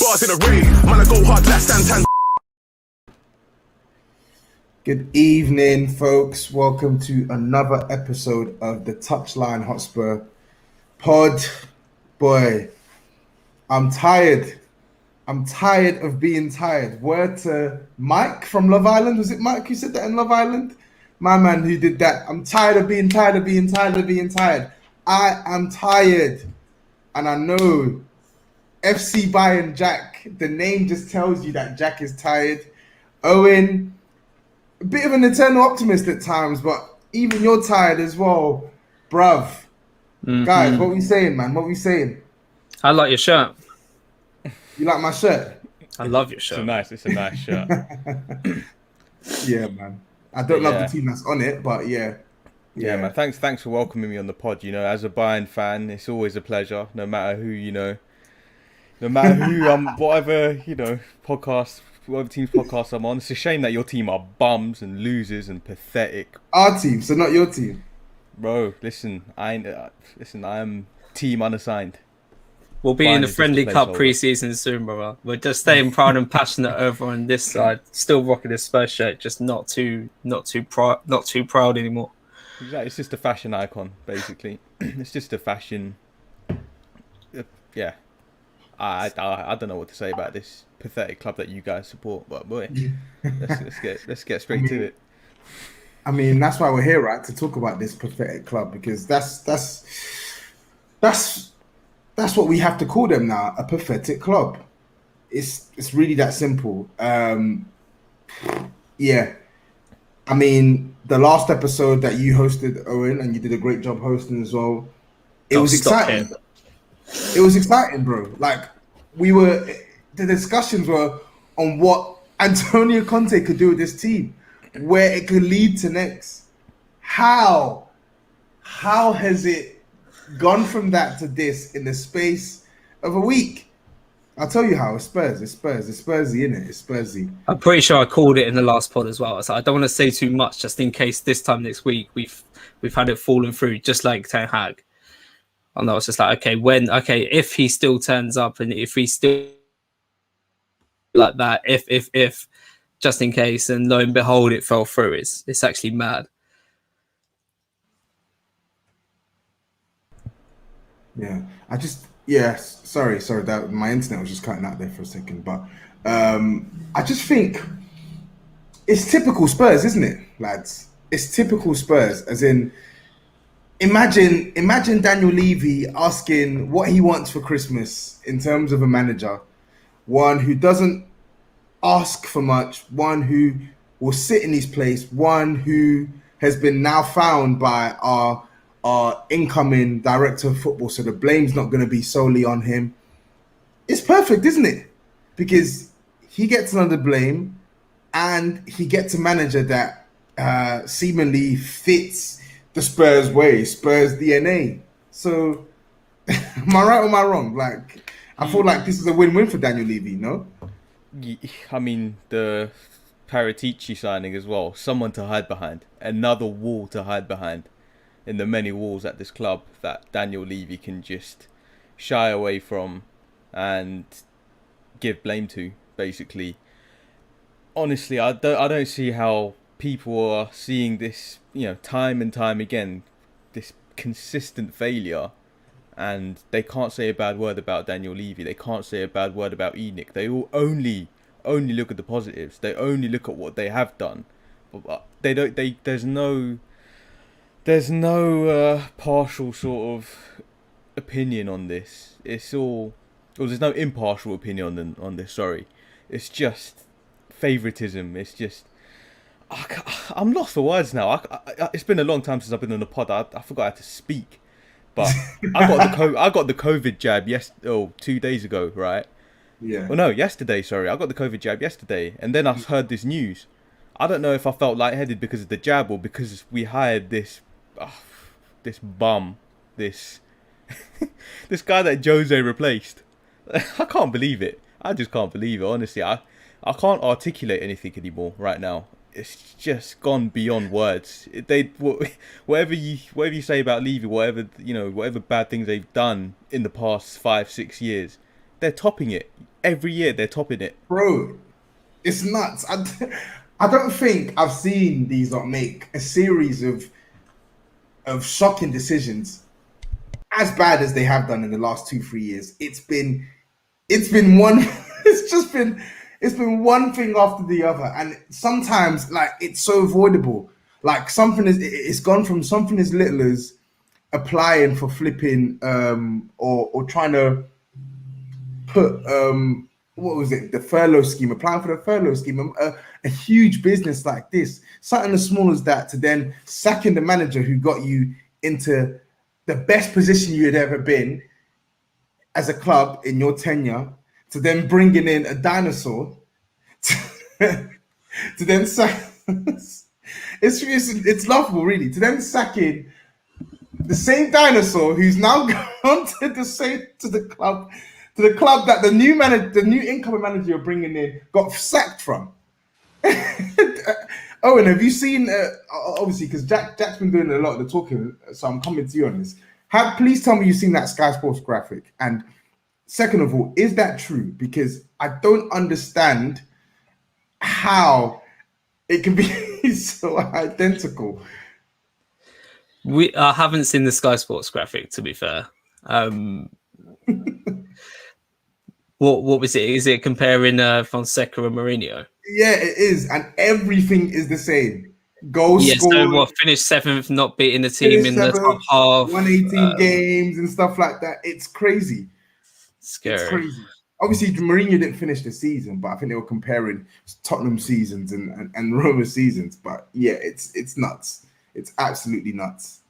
Bars in a rain, man, I go hard like Santan. Good evening, folks. Welcome to another episode of the Touchline Hotspur pod. Boy, I'm tired. I'm tired of being tired. Word to Mike from Love Island. Was it Mike who said that in Love Island? My man who did that. I'm tired of being tired of being tired of being tired. I am tired. And I know FC Bayern Jack, the name just tells you that Jack is tired. Owen, a bit of an eternal optimist at times, but even you're tired as well, bruv. Mm-hmm. Guys, what we saying, man? What we saying? I like your shirt. You like my shirt? I love your shirt. It's a nice shirt. Yeah, man. I don't love the team that's on it, but yeah. Yeah, man. Thanks for welcoming me on the pod. You know, as a Bayern fan, it's always a pleasure. No matter who, whatever whatever team's podcast I'm on. It's a shame that your team are bums and losers and pathetic. Our team, so not your team, bro. Listen, I am team unassigned. We'll be in the Friendly Cup pre-season soon, brother. We're just staying proud and passionate over on this side. Still rocking this Spurs shirt, just not too proud anymore. Exactly, it's just a fashion icon, basically. It's just a fashion. Yeah, I don't know what to say about this pathetic club that you guys support, but boy, let's get straight to it. I mean, that's why we're here, right? To talk about this pathetic club, because that's what we have to call them now, a pathetic club. It's really that simple. Yeah. I mean, the last episode that you hosted, Owen, and you did a great job hosting as well. It was exciting. It was exciting, bro. Like, the discussions were on what Antonio Conte could do with this team, where it could lead to next. How has it gone from that to this in the space of a week? I'll tell you how. It's Spurs. It's Spursy, innit? It's Spursy. I'm pretty sure I called it in the last pod as well. So I don't want to say too much, just in case this time next week we've had it falling through, just like Ten Hag. And I was just like, if he still turns up and if he still like that, if just in case, and lo and behold, it fell through. It's actually mad. Yeah, sorry, that my internet was just cutting out there for a second, but I just think it's typical Spurs, isn't it, lads? It's typical Spurs, as in, imagine Daniel Levy asking what he wants for Christmas in terms of a manager, one who doesn't ask for much, one who will sit in his place, one who has been now found by our incoming director of football, so the blame's not going to be solely on him. It's perfect, isn't it? Because he gets another blame and he gets a manager that seemingly fits the Spurs way, Spurs DNA. So am I right or am I wrong? Like, I feel like this is a win-win for Daniel Levy, no? I mean, the Paratici signing as well, someone to hide behind, another wall to hide behind in the many walls at this club that Daniel Levy can just shy away from and give blame to, basically. Honestly, I don't see how people are seeing this, time and time again, this consistent failure, and they can't say a bad word about Daniel Levy. They can't say a bad word about Enoch. They all only look at the positives. They only look at what they have done. But they don't. There's no partial sort of opinion on this. There's no impartial opinion on this. Sorry, it's just favoritism. It's just I'm lost for words now. It's been a long time since I've been on the pod. I forgot how to speak. But I got the COVID jab 2 days ago, right? Yeah. Well, no, yesterday. Sorry, I got the COVID jab yesterday, and then I heard this news. I don't know if I felt lightheaded because of the jab or because we hired this bum, this guy that Jose replaced. I can't believe it. I just can't believe it. Honestly, I can't articulate anything anymore right now. It's just gone beyond words. Whatever you say about Levy, whatever bad things they've done in the past 5-6 years, they're topping it. every year they're topping it. Bro, it's nuts. I don't think I've seen these lot make a series of shocking decisions as bad as they have done in the last 2-3 years. It's been one it's been one thing after the other, and sometimes like it's so avoidable. Like it's gone from something as little as applying for flipping or trying to put what was it, the furlough scheme, applying for the furlough scheme, a huge business like this, something as small as that, to then sacking the manager who got you into the best position you had ever been as a club in your tenure, to then bringing in a dinosaur to then sack. It's laughable, really, to then sacking the same dinosaur who's now gone to the club that the new incoming manager you're bringing in got sacked from. Owen, have you seen? Obviously, because Jack's been doing a lot of the talking, so I'm coming to you on this. Please tell me you've seen that Sky Sports graphic. And second of all, is that true? Because I don't understand how it can be so identical. I haven't seen the Sky Sports graphic, to be fair. What was it? Is it comparing Fonseca and Mourinho? Yeah, it is, and everything is the same. Goals scored. So what? Finished 7th, not beating the team in the top half. 118 games and stuff like that. It's crazy. Scary. It's crazy. Obviously, Mourinho didn't finish the season, but I think they were comparing Tottenham seasons and Roma seasons. But yeah, it's nuts. It's absolutely nuts.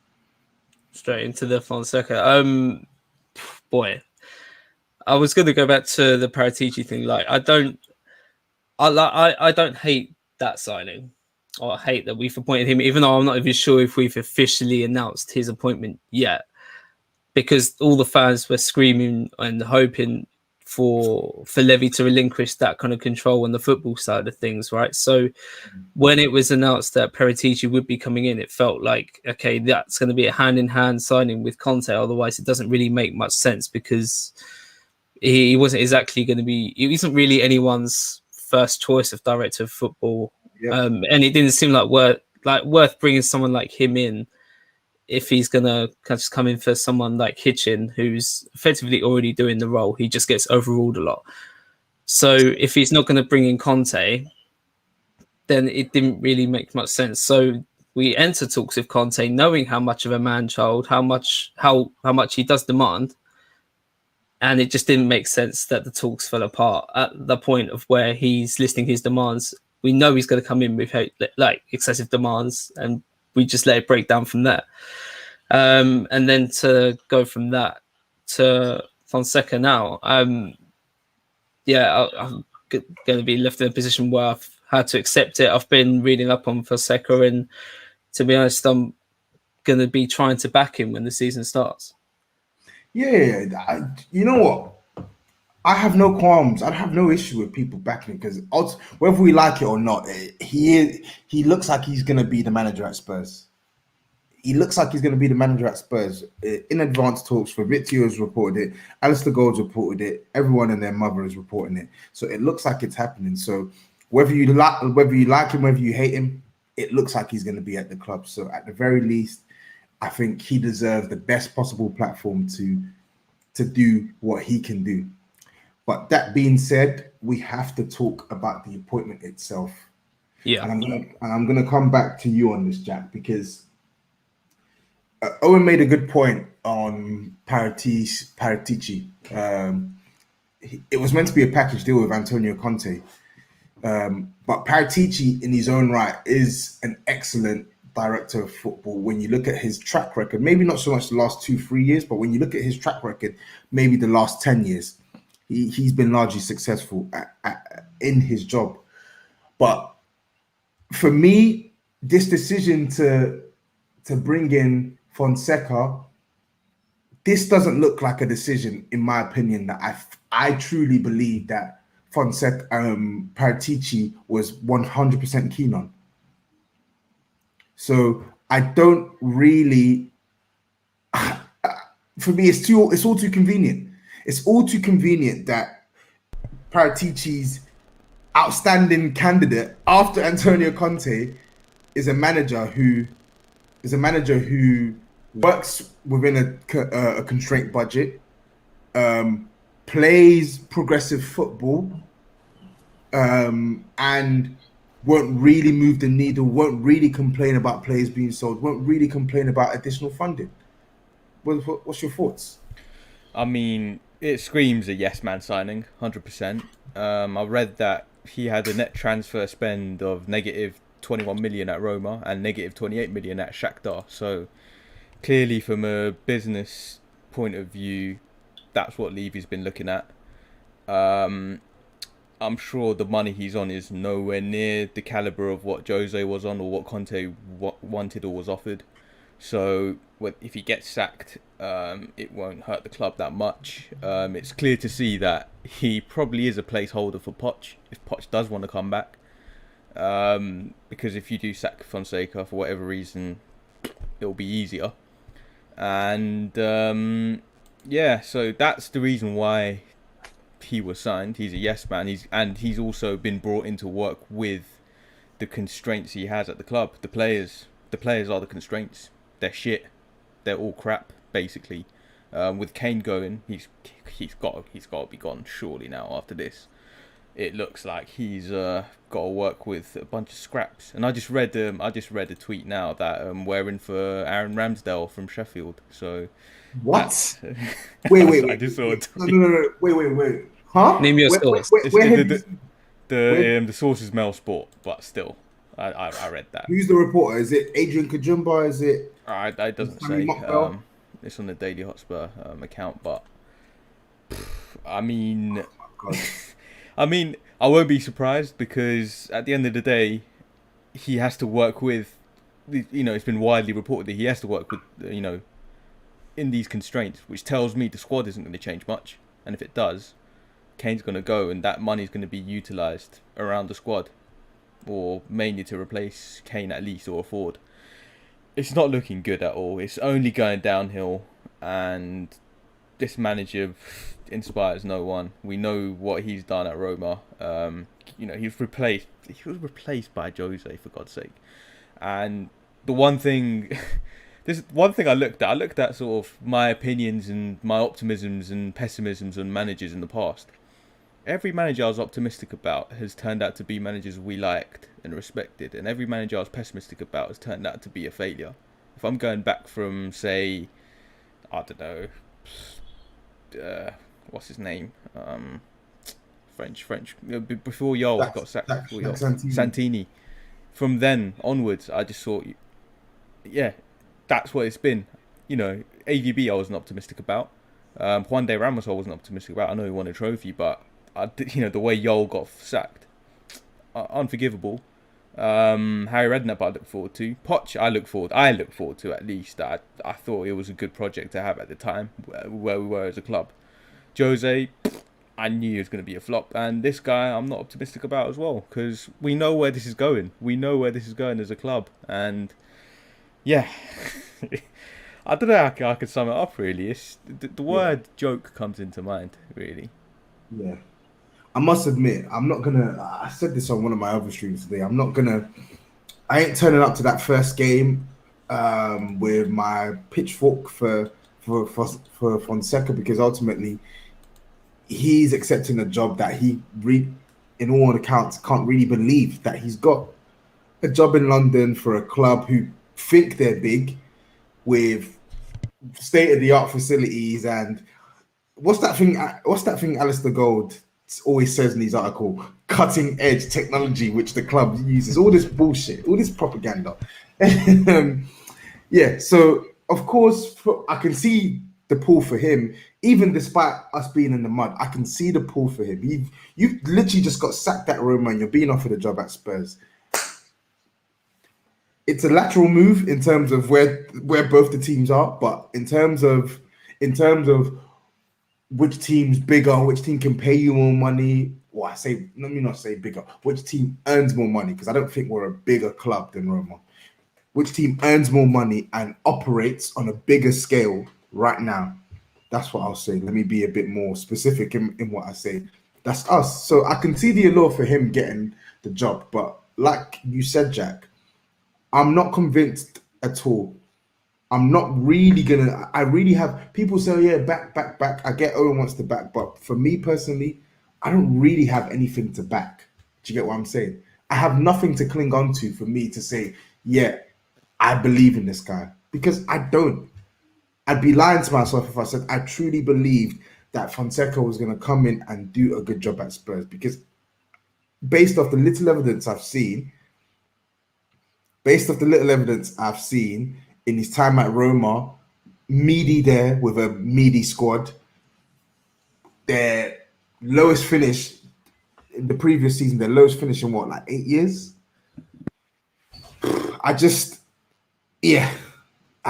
Straight into the Fonseca. Boy, I was going to go back to the Paratici thing. Like, I don't hate that signing, or I hate that we've appointed him, even though I'm not even sure if we've officially announced his appointment yet, because all the fans were screaming and hoping for Levy to relinquish that kind of control on the football side of things, right? So when it was announced that Paratici would be coming in, it felt like, okay, that's going to be a hand-in-hand signing with Conte. Otherwise, it doesn't really make much sense, because he wasn't exactly going to be, he isn't really anyone's first choice of director of football. Yep. And it didn't seem like worth bringing someone like him in if he's going to just come in for someone like Hitchin, who's effectively already doing the role. He just gets overruled a lot. So if he's not going to bring in Conte, then it didn't really make much sense. So we enter talks with Conte knowing how much of a man-child, how much he does demand. And it just didn't make sense that the talks fell apart at the point of where he's listing his demands. We know he's going to come in with like excessive demands, and we just let it break down from there. And then to go from that to Fonseca now, I'm going to be left in a position where I've had to accept it. I've been reading up on Fonseca, and to be honest, I'm going to be trying to back him when the season starts. Yeah, you know what? I have no qualms. I have no issue with people backing him, because whether we like it or not, he looks like he's going to be the manager at Spurs. He looks like he's going to be the manager at Spurs. In advanced talks, Fabrizio has reported it, Alistair Gold's reported it, everyone and their mother is reporting it. So it looks like it's happening. So whether you like him, whether you hate him, it looks like he's going to be at the club. So at the very least, I think he deserves the best possible platform to do what he can do. But that being said, we have to talk about the appointment itself. Yeah, and I'm gonna come back to you on this, Jack, because Owen made a good point on Paratici. It was meant to be a package deal with Antonio Conte, but Paratici, in his own right, is an excellent director of football. When you look at his track record, maybe not so much the last 2-3 years, but when you look at his track record, maybe the last 10 years, he's been largely successful in his job. But for me, this decision to bring in Fonseca, this doesn't look like a decision, in my opinion, that I truly believe that Fonseca, Paratici was 100% keen on. So I don't really. For me, it's all too convenient. It's all too convenient that Paratici's outstanding candidate after Antonio Conte is a manager who works within a constraint budget, plays progressive football, and won't really move the needle, won't really complain about players being sold, won't really complain about additional funding. What's your thoughts? I mean, it screams a yes man signing, 100%. I read that he had a net transfer spend of negative 21 million at Roma and negative 28 million at Shakhtar. So clearly, from a business point of view, that's what Levy's been looking at. I'm sure the money he's on is nowhere near the caliber of what Jose was on or what Conte wanted or was offered. So if he gets sacked, it won't hurt the club that much. It's clear to see that he probably is a placeholder for Poch if Poch does want to come back. Because if you do sack Fonseca for whatever reason, it'll be easier. And so that's the reason why he was signed. He's a yes man. He's also been brought in to work with the constraints he has at the club. The players are the constraints. They're shit. They're all crap, basically. With Kane going, he's got to be gone surely now after this. It looks like he's got to work with a bunch of scraps. And I just read a tweet now that we're in for Aaron Ramsdale from Sheffield. So what? Wait. I just saw a tweet. No. Wait. Huh? Name your source. The source is Mail Sport, but still, I read that. Who's the reporter? Is it Adrian Kajumba? Is it? It doesn't say. It's on the Daily Hotspur account, but I mean, I won't be surprised because at the end of the day, he has to work with. It's been widely reported that he has to work with, in these constraints, which tells me the squad isn't going to change much, and if it does, Kane's going to go, and that money is going to be utilised around the squad, or mainly to replace Kane at least, or a forward. It's not looking good at all. It's only going downhill, and this manager inspires no one. We know what he's done at Roma. He was replaced by Jose, for God's sake. And the one thing, there's one thing I looked at sort of my opinions and my optimisms and pessimisms on managers in the past. Every manager I was optimistic about has turned out to be managers we liked and respected, and every manager I was pessimistic about has turned out to be a failure. If I'm going back from, say, I don't know, what's his name? French. Before Yol got sacked. Santini. From then onwards, I just thought, yeah, that's what it's been. AVB I wasn't optimistic about. Juan de Ramos I wasn't optimistic about. I know he won a trophy, but the way Yol got sacked, unforgivable. Harry Redknapp I look forward to. Poch I look forward to at least. I thought it was a good project to have at the time where we were as a club. Jose, I knew it was going to be a flop, and this guy I'm not optimistic about as well, because we know where this is going. We know where this is going as a club, and yeah, I don't know how I could sum it up really. It's the word joke comes into mind really. Yeah, I must admit, I said this on one of my other streams today. I ain't turning up to that first game with my pitchfork for Fonseca, because ultimately he's accepting a job that he, in all accounts, can't really believe that he's got a job in London for a club who think they're big with state-of-the-art facilities. And what's that thing Alistair Gold always says in his article? Cutting-edge technology, which the club uses. All this bullshit, all this propaganda. Yeah, so of course I can see the pull for him, even despite us being in the mud. I can see the pull for him. You've literally just got sacked at Roma and you're being offered a job at Spurs. It's a lateral move in terms of where both the teams are, but in terms of which team's bigger, which team can pay you more money, let me not say bigger, which team earns more money, because I don't think we're a bigger club than Roma. Which team earns more money and operates on a bigger scale right now? That's what I'll say. Let me be a bit more specific in what I say. That's us. So I can see the allure for him getting the job, but like you said, Jack, I'm not convinced at all. I'm not really gonna. I really have people say, oh, yeah, back, back, back. I get Owen wants to back, but for me personally, I don't really have anything to back. Do you get what I'm saying? I have nothing to cling on to for me to say, yeah, I believe in this guy because I don't. I'd be lying to myself if I said I truly believed that Fonseca was going to come in and do a good job at Spurs because based off the little evidence I've seen, in his time at Roma, meaty there with a meaty squad, their lowest finish in the previous season, their lowest finish in what, like 8 years? I just you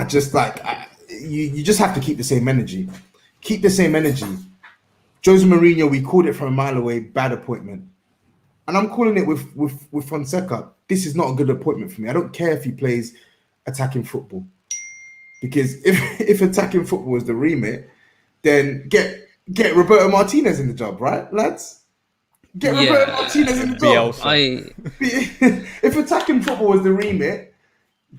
just have to keep the same energy. Keep the same energy. Jose Mourinho, we called it from a mile away, bad appointment. And I'm calling it with Fonseca. This is not a good appointment for me. I don't care if he plays attacking football. Because if attacking football is the remit, then get Roberto Martinez in the job, right, lads? Get Roberto Martinez in the job. If attacking football was the remit,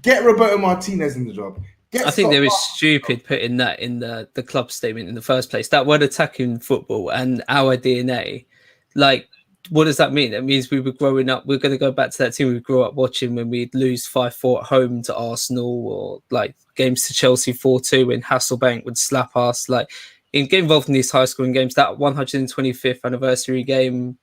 get Roberto Martinez in the job. I think they were stupid putting that in the club statement in the first place. That word attacking football and our DNA, like, what does that mean? That means we were growing up. We're going to go back to that team we grew up watching when we'd lose 5-4 at home to Arsenal, or like games to Chelsea 4-2 when Hasselbank would slap us. Like, in get involved in these high scoring games. That 125th anniversary game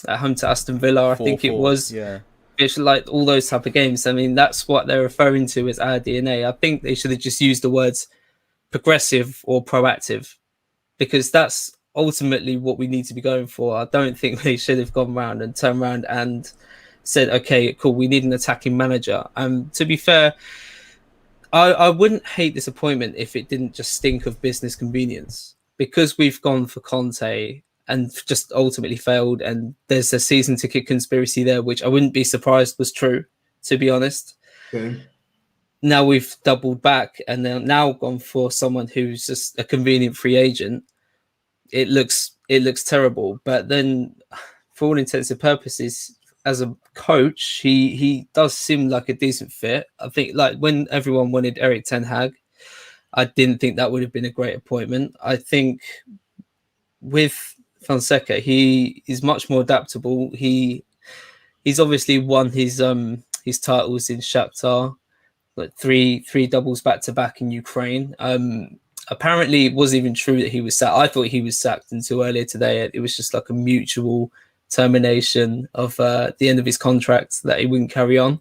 at home to Aston Villa, I think it was. Yeah. It's like all those type of games. I mean, that's what they're referring to as our DNA. I think they should have just used the words progressive or proactive, because that's ultimately what we need to be going for. I don't think they should have gone around and turned around and said, okay, cool, we need an attacking manager. To be fair, I wouldn't hate this appointment if it didn't just stink of business convenience, because we've gone for Conte and just ultimately failed. And there's a season ticket conspiracy there, which I wouldn't be surprised was true, to be honest. Okay. Now we've doubled back and then now gone for someone who's just a convenient free agent. It looks terrible. But then for all intents and purposes, as a coach, he does seem like a decent fit. I think, like, when everyone wanted Erik ten Hag, I didn't think that would have been a great appointment. I think with Fonseca, he is much more adaptable. He's obviously won his titles in Shakhtar, like three doubles back to back in Ukraine. Apparently, it wasn't even true that he was sacked. I thought he was sacked until earlier today. It was just like a mutual termination of the end of his contract, that he wouldn't carry on.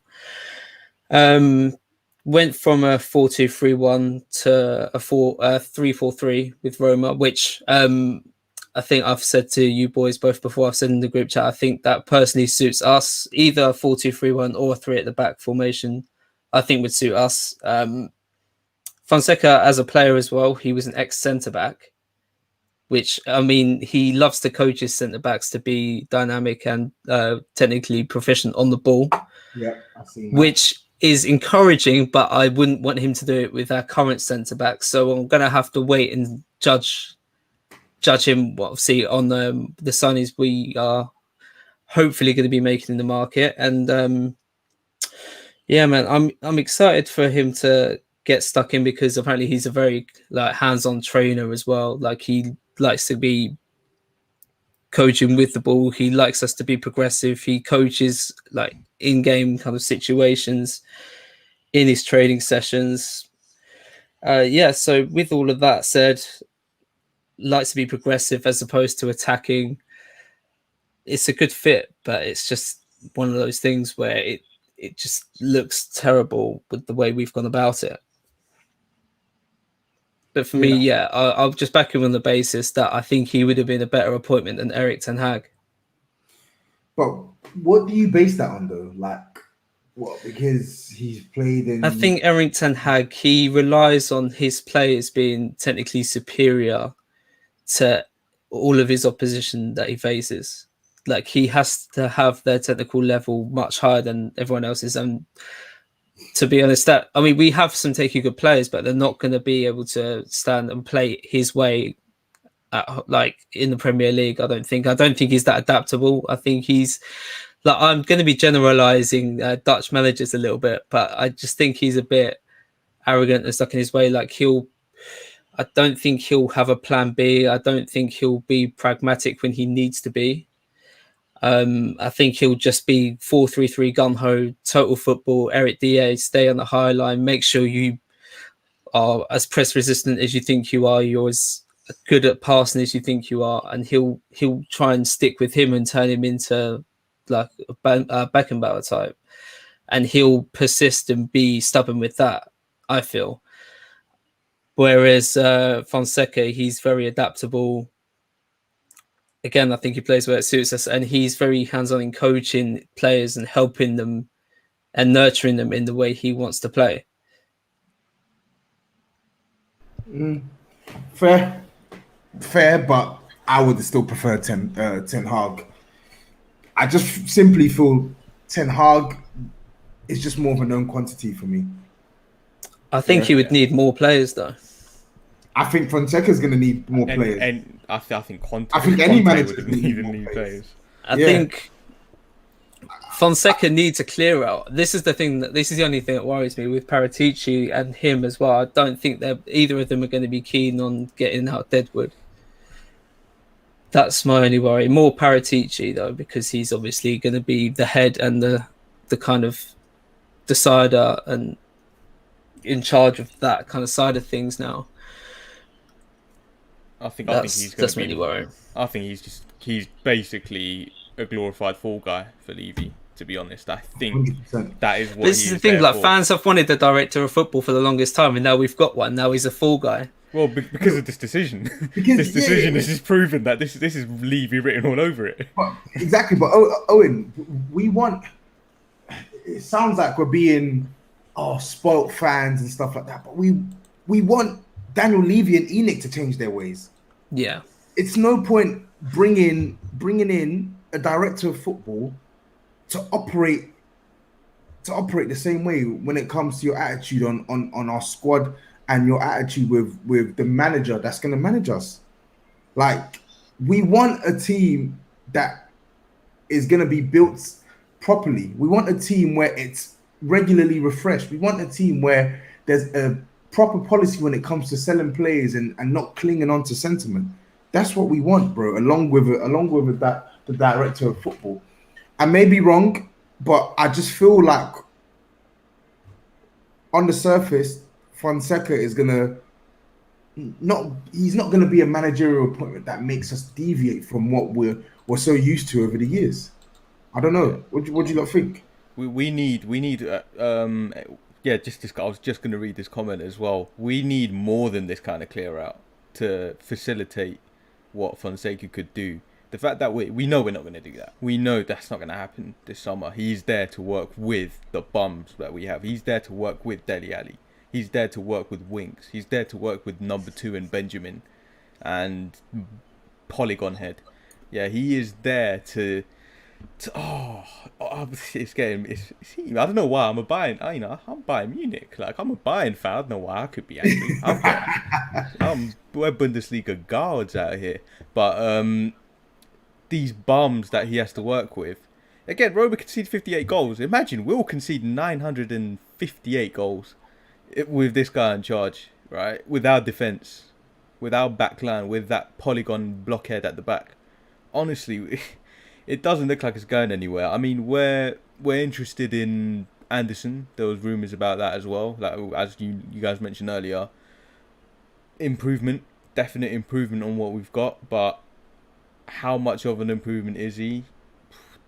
Went from a 4-2-3-1 to a 3-4-3 with Roma, which I think I've said to you boys both before. I've said in the group chat, I think that personally suits us. Either a 4-2-3-1 or a 3 at the back formation, I think would suit us. Fonseca, as a player as well, he was an ex-centre back, which, I mean, he loves to coach his centre backs to be dynamic and technically proficient on the ball. Yeah, I've seen that. Which is encouraging, but I wouldn't want him to do it with our current centre back. So I'm going to have to wait and judge him, obviously, on the signings we are hopefully going to be making in the market. And yeah, man, I'm excited for him to get stuck in, because apparently he's a very hands-on trainer as well. Like, he likes to be coaching with the ball. He likes us to be progressive. He coaches like in-game kind of situations in his training sessions. So with all of that said, likes to be progressive as opposed to attacking. It's a good fit, but it's just one of those things where it just looks terrible with the way we've gone about it. But for me, I'll just back him on the basis that I think he would have been a better appointment than Erik ten Hag. But what do you base that on, though? Like, what? Because he's played in... I think Erik ten Hag, he relies on his players being technically superior to all of his opposition that he faces. Like, he has to have their technical level much higher than everyone else's. And to be honest, we have some taking good players, but they're not going to be able to stand and play his way like in the Premier League. I don't think he's that adaptable. I think he's like, I'm going to be generalizing Dutch managers a little bit, but I just think he's a bit arrogant and stuck in his way. Like I don't think he'll have a plan B. I don't think he'll be pragmatic when he needs to be. I think he'll just be 4-3-3 gun ho, total football. Eric Dier, stay on the high line. Make sure you are as press resistant as you think you are. You're as good at passing as you think you are, and he'll try and stick with him and turn him into like a Beckenbauer type, and he'll persist and be stubborn with that, I feel. Whereas Fonseca, he's very adaptable. Again, I think he plays where it suits us, and he's very hands-on in coaching players and helping them and nurturing them in the way he wants to play. Fair, but I would still prefer Ten Hag. I just simply feel Ten Hag is just more of a known quantity for me. I think he would need more players, though. I think Fonseca is going to need more players. And I think Conte, I think any manager would would need need more new players. I think Fonseca needs a clear out. This is the only thing that worries me with Paratici and him as well. I don't think that either of them are going to be keen on getting out Deadwood. That's my only worry. More Paratici though, because he's obviously going to be the head and the kind of decider and in charge of that kind of side of things now. I think he's going to be really worrying. I think he's basically a glorified fall guy for Levy. To be honest, I think 100%. that is what. This is the thing. Like, fans have wanted the director of football for the longest time, and now we've got one. Now he's a fall guy. Well, because of this decision. This decision has just proven that this is Levy written all over it. Exactly, but Owen, we want. It sounds like we're being spoilt fans and stuff like that, but we want Daniel Levy and Enoch to change their ways. Yeah, it's no point bringing in a director of football to operate the same way when it comes to your attitude on our squad and your attitude with the manager that's going to manage us. Like, we want a team that is going to be built properly. We want a team where it's regularly refreshed. We want a team where there's a proper policy when it comes to selling players and not clinging on to sentiment. That's what we want, bro. Along with that, the director of football. I may be wrong, but I just feel like on the surface, Fonseca is he's not gonna be a managerial appointment that makes us deviate from what we're so used to over the years. I don't know. What do you lot think? We need just this. I was just going to read this comment as well. We need more than this kind of clear out to facilitate what Fonseca could do. The fact that we know we're not going to do that. We know that's not going to happen this summer. He's there to work with the bums that we have. He's there to work with Dele Alli. He's there to work with Winks. He's there to work with number 2 and Benjamin and Polygon Head. Yeah, he is there to it's getting. I don't know why I'm buying Munich. Like, I'm a Bayern fan. I don't know why I could be angry. We're Bundesliga guards out here, but these bums that he has to work with. Again, Roma conceded 58 goals. Imagine we'll concede 958 goals with this guy in charge, right? With our defense, with our backline, with that Polygon blockhead at the back. Honestly. It doesn't look like it's going anywhere. I mean, we're interested in Anderson. There was rumours about that as well. Like, as you guys mentioned earlier, definite improvement on what we've got. But how much of an improvement is he?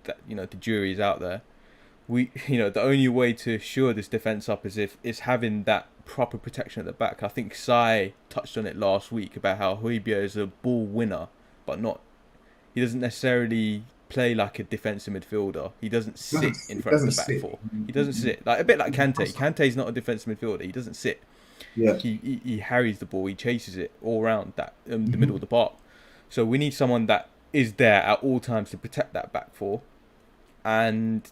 The jury's out there. The only way to shore this defence up is having that proper protection at the back. I think Sai touched on it last week about how Højbjerg is a ball winner, but he doesn't necessarily play like a defensive midfielder. He doesn't sit in front of the back four. He doesn't sit. Like, a bit like Kante. Kante's not a defensive midfielder. He doesn't sit. Yeah. He harries the ball. He chases it all around that the middle of the park. So we need someone that is there at all times to protect that back four, and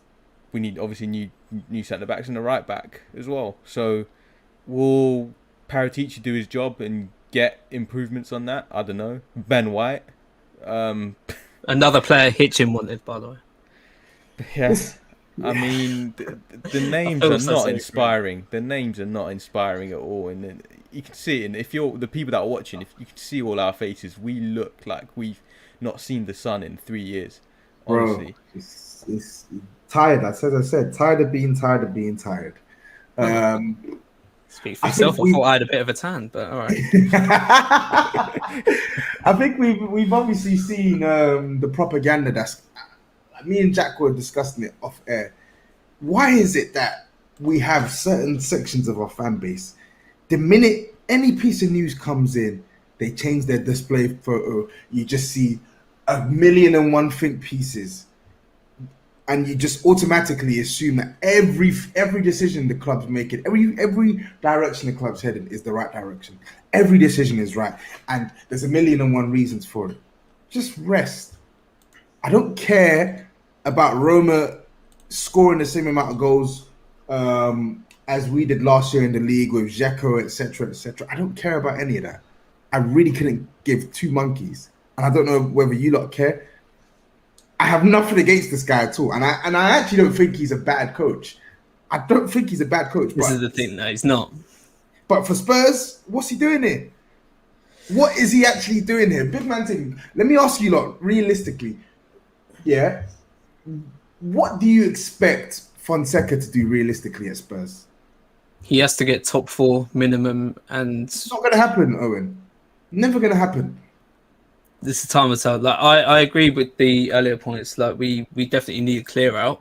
we need obviously new centre backs and a right back as well. So will Paratici do his job and get improvements on that. I don't know. Ben White. Another player Hitchin wanted, by the way. Yeah. I mean, the names feel are so not sorry for him. inspiring. The names are not inspiring at all, and then you can see it. And if you're the people that are watching, if you can see all our faces, we look like we've not seen the sun in 3 years. Honestly, Bro, it's tired. As I said, tired of being tired. Speak for I yourself. think I thought I had a bit of a tan, but all right. I think we've obviously seen the propaganda that's. Me and Jack were discussing it off air. Why is it that we have certain sections of our fan base? The minute any piece of news comes in, they change their display photo. You just see 1,000,001 think pieces, and you just automatically assume that every decision the club's making, every direction the club's heading is the right direction. Every decision is right, and there's 1,000,001 reasons for it. Just rest. I don't care about Roma scoring the same amount of goals as we did last year in the league with Dzeko, etc., etc. I don't care about any of that. I really couldn't give two monkeys, and I don't know whether you lot care. I have nothing against this guy at all, and I actually don't think he's a bad coach. I don't think he's a bad coach. This is the thing, though. He's not. But for Spurs, what's he doing here? What is he actually doing here? Big man thing. Let me ask you lot, realistically, yeah, what do you expect Fonseca to do realistically at Spurs? He has to get top 4 minimum, and It's not going to happen, Owen. Never going to happen. this is time will tell. Like I agree with the earlier points. Like we definitely need a clear out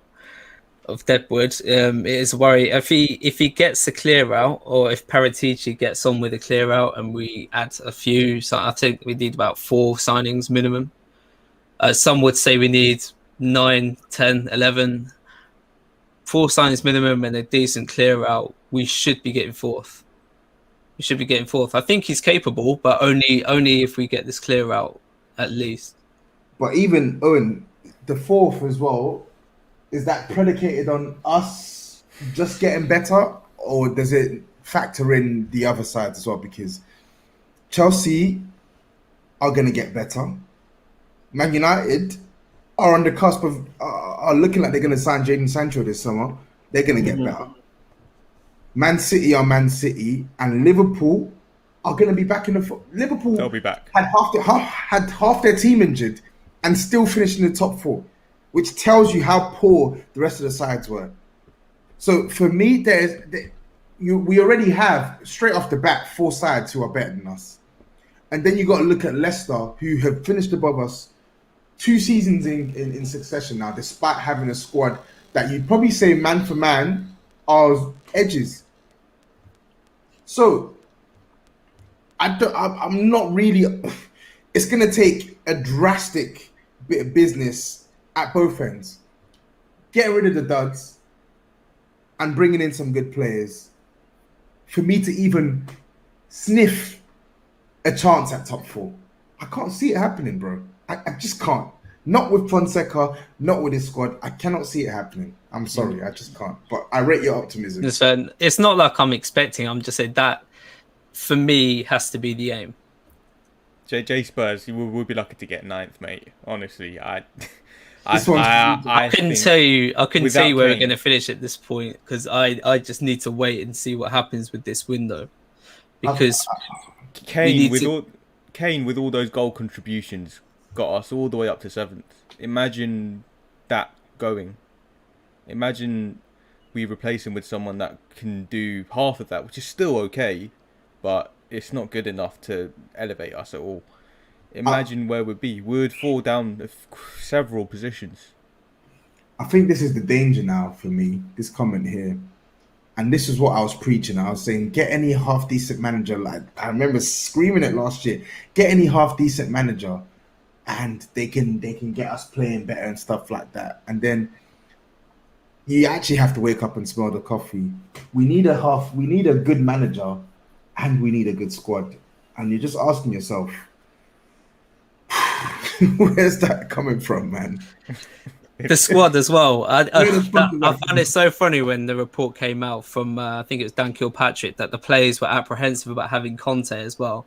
of Deadwood. It is a worry if he gets a clear out, or if Paratici gets on with a clear out, and we add a few. So I think we need about 4 signings minimum. Some would say we need 9, 10, 11. 4 signings minimum and a decent clear out. We should be getting fourth. I think he's capable, but only if we get this clear out at least. But even, Owen, the fourth as well, is that predicated on us just getting better, or does it factor in the other side as well? Because Chelsea are going to get better. Man United are on the cusp of are looking like they're going to sign Jadon Sancho this summer. They're going to get better. Man City are Man City, and Liverpool are going to be back in the. Liverpool they'll be back. had half their team injured and still finished in the top 4, which tells you how poor the rest of the sides were. So for me, we already have straight off the bat 4 sides who are better than us, and then you got to look at Leicester, who have finished above us 2 seasons in succession now, despite having a squad that you'd probably say man for man are edges. So I'm not really. It's going to take a drastic bit of business at both ends. Get rid of the duds and bringing in some good players for me to even sniff a chance at top 4. I can't see it happening, bro. I just can't. Not with Fonseca, not with his squad. I cannot see it happening. I'm sorry, I just can't. But I rate your optimism. It's not like I'm expecting. I'm just saying that, for me, has to be the aim. JJ Spurs, we'll be lucky to get 9th, mate. Honestly, I couldn't tell you where Kane. we're going to finish at this point, because I just need to wait and see what happens with this window. Because Kane with all those goal contributions got us all the way up to 7th. Imagine that going. Imagine we replace him with someone that can do half of that, which is still okay, but it's not good enough to elevate us at all. Imagine where we'd be. We would fall down several positions. I think this is the danger now for me, this comment here. And this is what I was preaching. I was saying, get any half-decent manager. Like I remember screaming it last year. Get any half-decent manager, and they can get us playing better and stuff like that. And then you actually have to wake up and smell the coffee. We need a good manager, and we need a good squad. And you're just asking yourself, where's that coming from, man? The squad as well. I found it so funny when the report came out from, I think it was Dan Kilpatrick, that the players were apprehensive about having Conte as well.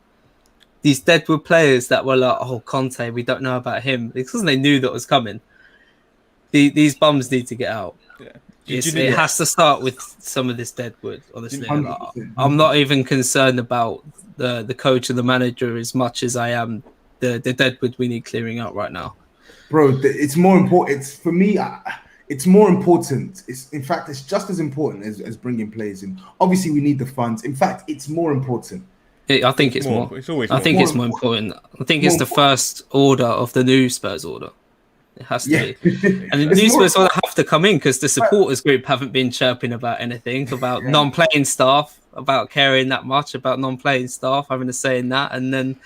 these Deadwood players that were like, oh, Conte, we don't know about him, because they knew that was coming. These bums need to get out. Yeah. It has to start with some of this Deadwood, honestly. 100%. I'm not even concerned about the coach and the manager as much as I am the Deadwood we need clearing out right now. Bro, it's more important. It's for me. It's more important. In fact, it's just as important as bringing players in. Obviously, we need the funds. In fact, it's more important. I think it's more. It's always. I think it's more important. I think it's the first order of the new Spurs order. It has to be. And the new Spurs order have to come in because the supporters group haven't been chirping about anything, about non-playing staff, about caring that much about non-playing staff, having a say in that, and then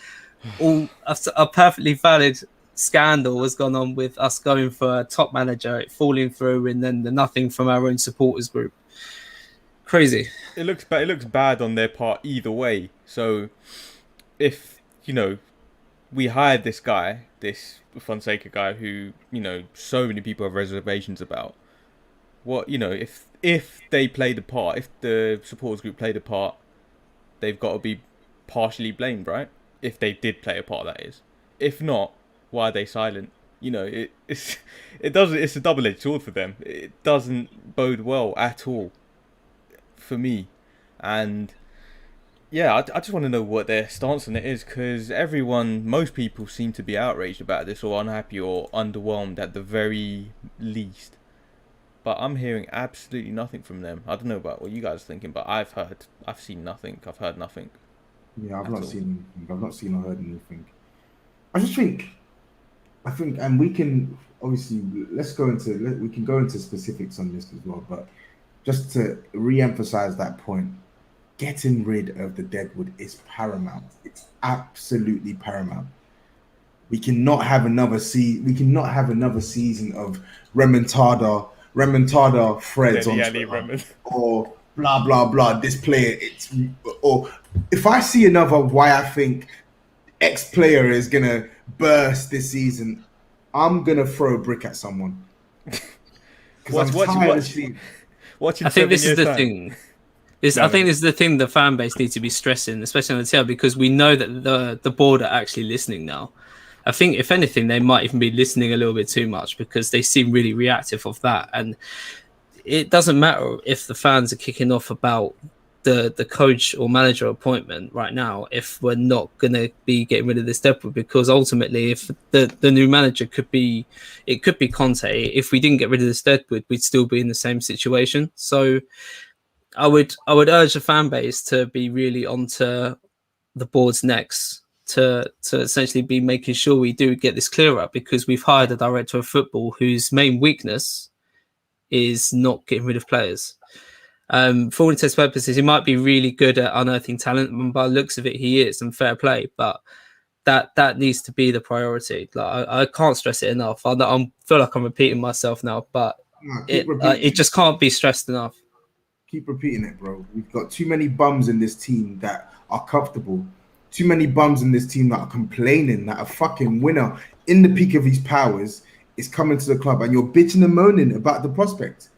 a perfectly valid scandal has gone on with us going for a top manager, it falling through, and then the nothing from our own supporters group. Crazy. It looks bad on their part either way. So if we hired this guy, this Fonseca guy, who so many people have reservations about, what if they played a part, if the supporters group played a part, they've got to be partially blamed, right? If they did play a part, that is. If not, why are they silent? It's a double-edged sword for them. It doesn't bode well at all for me. And yeah, I just want to know what their stance on it is, because most people seem to be outraged about this, or unhappy, or underwhelmed at the very least. But I'm hearing absolutely nothing from them. I don't know about what you guys are thinking, but I've seen nothing. I've heard nothing. Yeah, I've not seen or heard anything. I think, and we can obviously we can go into specifics on this as well, but just to re-emphasize that point, getting rid of the Deadwood is paramount. It's absolutely paramount. We cannot have another season of remontada threads on Twitter, or blah blah blah. This player, or if I see another why I think X player is gonna burst this season, I'm gonna throw a brick at someone. I think this is the thing. I think this is the thing the fan base needs to be stressing, especially on the TL, because we know that the board are actually listening now. I think, if anything, they might even be listening a little bit too much, because they seem really reactive of that. And it doesn't matter if the fans are kicking off about the coach or manager appointment right now if we're not going to be getting rid of this Deadwood, because ultimately, if the new manager could be Conte, if we didn't get rid of this Deadwood, we'd still be in the same situation. So I would urge the fan base to be really onto the board's necks to essentially be making sure we do get this clear up, because we've hired a director of football whose main weakness is not getting rid of players. For all intents and purposes, he might be really good at unearthing talent, and by the looks of it, he is, and fair play. But that needs to be the priority. Like I can't stress it enough. I feel like I'm repeating myself now, but it just can't be stressed enough. Keep repeating it, bro. We've got too many bums in this team that are comfortable. Too many bums in this team that are complaining, that a fucking winner in the peak of his powers is coming to the club, and you're bitching and moaning about the prospect.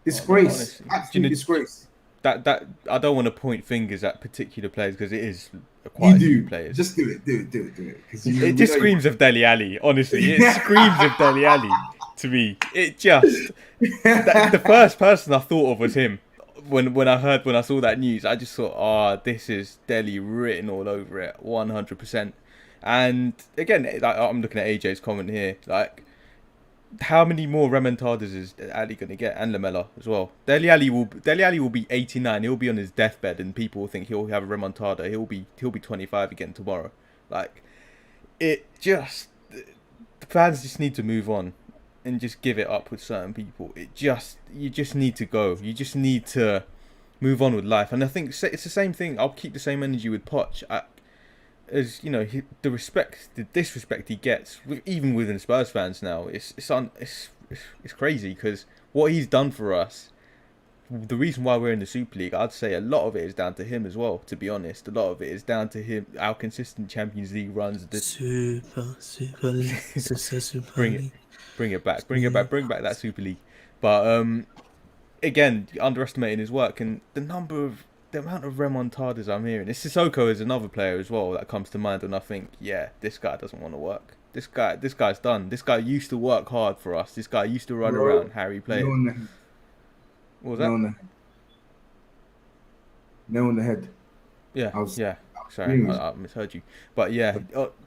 Disgrace. Absolute disgrace. That I don't want to point fingers at particular players, because it is quite a few players. Just do it. It just screams of Dele Alli, honestly. It screams of Dele Alli to me. It just the first person I thought of was him. When I saw that news, I just thought, this is Dele written all over it, 100%. And again, I'm looking at AJ's comment here, like, how many more remontadas is Ali going to get, and Lamella as well? Dele Alli will be 89. He'll be on his deathbed, and people will think he'll have a remontada. He'll be 25 again tomorrow. Like, the fans just need to move on and just give it up with certain people. You just need to go. You just need to move on with life. And I think it's the same thing. I'll keep the same energy with Poch. As the disrespect he gets, even within Spurs fans now, it's crazy, because what he's done for us, the reason why we're in the Super League, I'd say a lot of it is down to him as well. To be honest, a lot of it is down to him. Our consistent Champions League runs. Super League. Bring it back that Super League. But again, underestimating his work, and the number of the amount of remontadas I'm hearing. Sissoko is another player as well that comes to mind, and I think, yeah, this guy doesn't want to work. This guy's done. This guy used to work hard for us. This guy used to run around Harry players. What was that? No on the head. Yeah, Sorry, I misheard you. But yeah,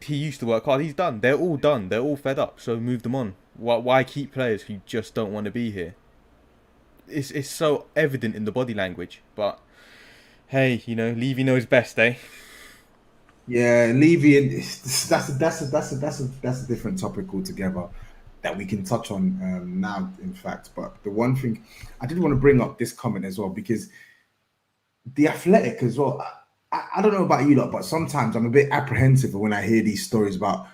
he used to work hard. He's done. They're all done. They're all fed up. So move them on. Why keep players who just don't want to be here? It's so evident in the body language. But hey, Levy knows best, eh? Yeah, Levy, and that's a different topic altogether that we can touch on now, in fact. But the one thing I did want to bring up this comment as well, because the Athletic as well. I don't know about you lot, but sometimes I'm a bit apprehensive when I hear these stories about,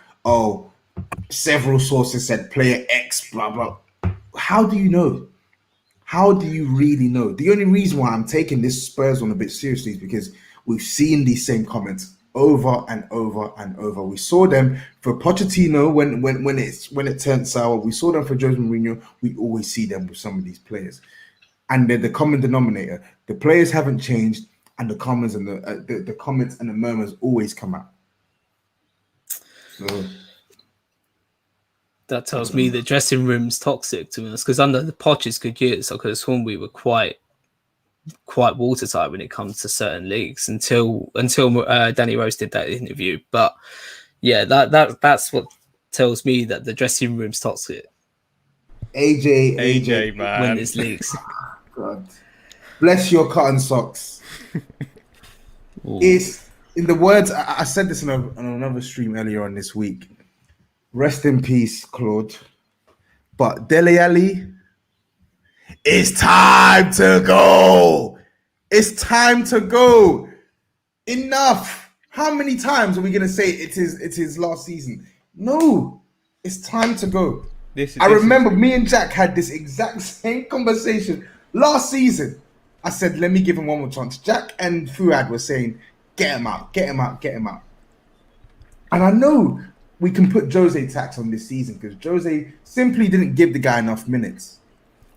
several sources said player X, blah, blah. How do you know? How do you really know? The only reason why I'm taking this Spurs one a bit seriously is because we've seen these same comments over and over and over. We saw them for Pochettino when it turned sour. We saw them for Jose Mourinho. We always see them with some of these players. And they're the common denominator. The players haven't changed. And the comments and the comments and the murmurs always come out. So that tells me the dressing room's toxic, to be honest. Because under the Poch's good years, I could have sworn we were quite watertight when it comes to certain leagues until Danny Rose did that interview. But yeah, that's what tells me that the dressing room's toxic. AJ, man, win these leagues. God. Bless your cotton socks. It's in the words I said this on another stream earlier on this week. Rest in peace, Claude. But Dele Alli, it's time to go. It's time to go. Enough. How many times are we gonna say it's his last season? No, it's time to go. I remember me and Jack had this exact same conversation last season. I said, let me give him one more chance. Jack and Fuad were saying, get him out. And I know we can put Jose tax on this season because Jose simply didn't give the guy enough minutes.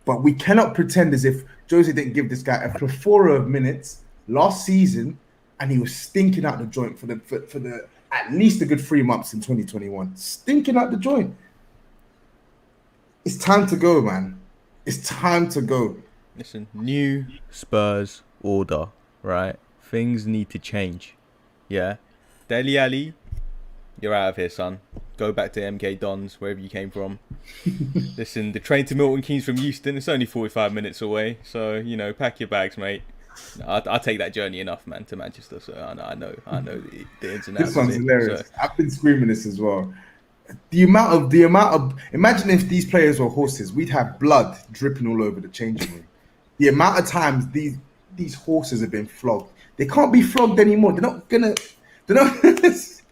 But we cannot pretend as if Jose didn't give this guy a plethora of minutes last season and he was stinking out the joint for the at least a good 3 months in 2021. Stinking out the joint. It's time to go, man. It's time to go. Listen, new Spurs order, right? Things need to change. Yeah? Dele Alli, you're out of here, son. Go back to MK Dons, wherever you came from. Listen, the train to Milton Keynes from Euston, it's only 45 minutes away. So, pack your bags, mate. I'll take that journey enough, man, to Manchester. So I know the ins and outs. This one's hilarious. So. I've been screaming this as well. The amount of imagine if these players were horses, we'd have blood dripping all over the changing room. The amount of times these horses have been flogged. They can't be flogged anymore. They're not.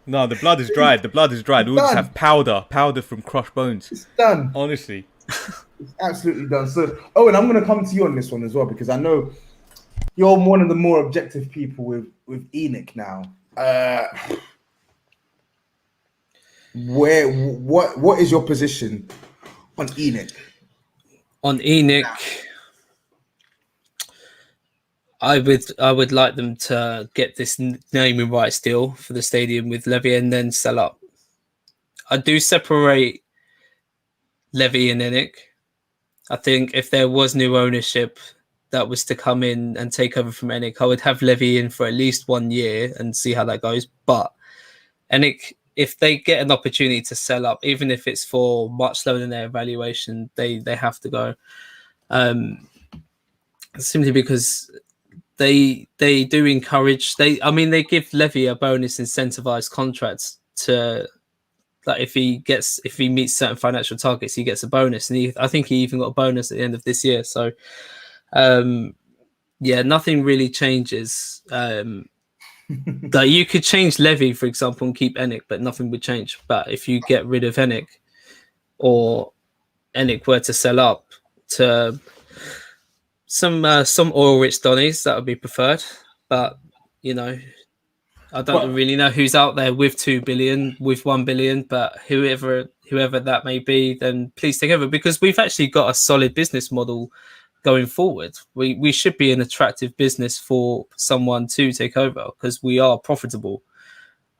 No, the blood is dried. We'll just have powder from crushed bones. It's done. Honestly. It's absolutely done. So, Owen, I'm going to come to you on this one as well because I know you're one of the more objective people with Enoch now. What is your position on Enoch? On Enoch, I would like them to get this naming rights deal for the stadium with Levy and then sell up. I do separate Levy and Enoch. I think if there was new ownership that was to come in and take over from Enoch, I would have Levy in for at least 1 year and see how that goes. But Enoch, if they get an opportunity to sell up, even if it's for much lower than their evaluation, they have to go. Simply because they do encourage. They give Levy a bonus incentivized contracts to, like, if he meets certain financial targets, he gets a bonus, and I think he even got a bonus at the end of this year. So, nothing really changes. That you could change Levy, for example, and keep Enoch, but nothing would change. But if you get rid of Enoch, or Enoch were to sell up to some oil-rich Donnies, that would be preferred. But I don't really know who's out there with 2 billion, with 1 billion. But whoever that may be, then please take over, because we've actually got a solid business model going forward. We should be an attractive business for someone to take over because we are profitable.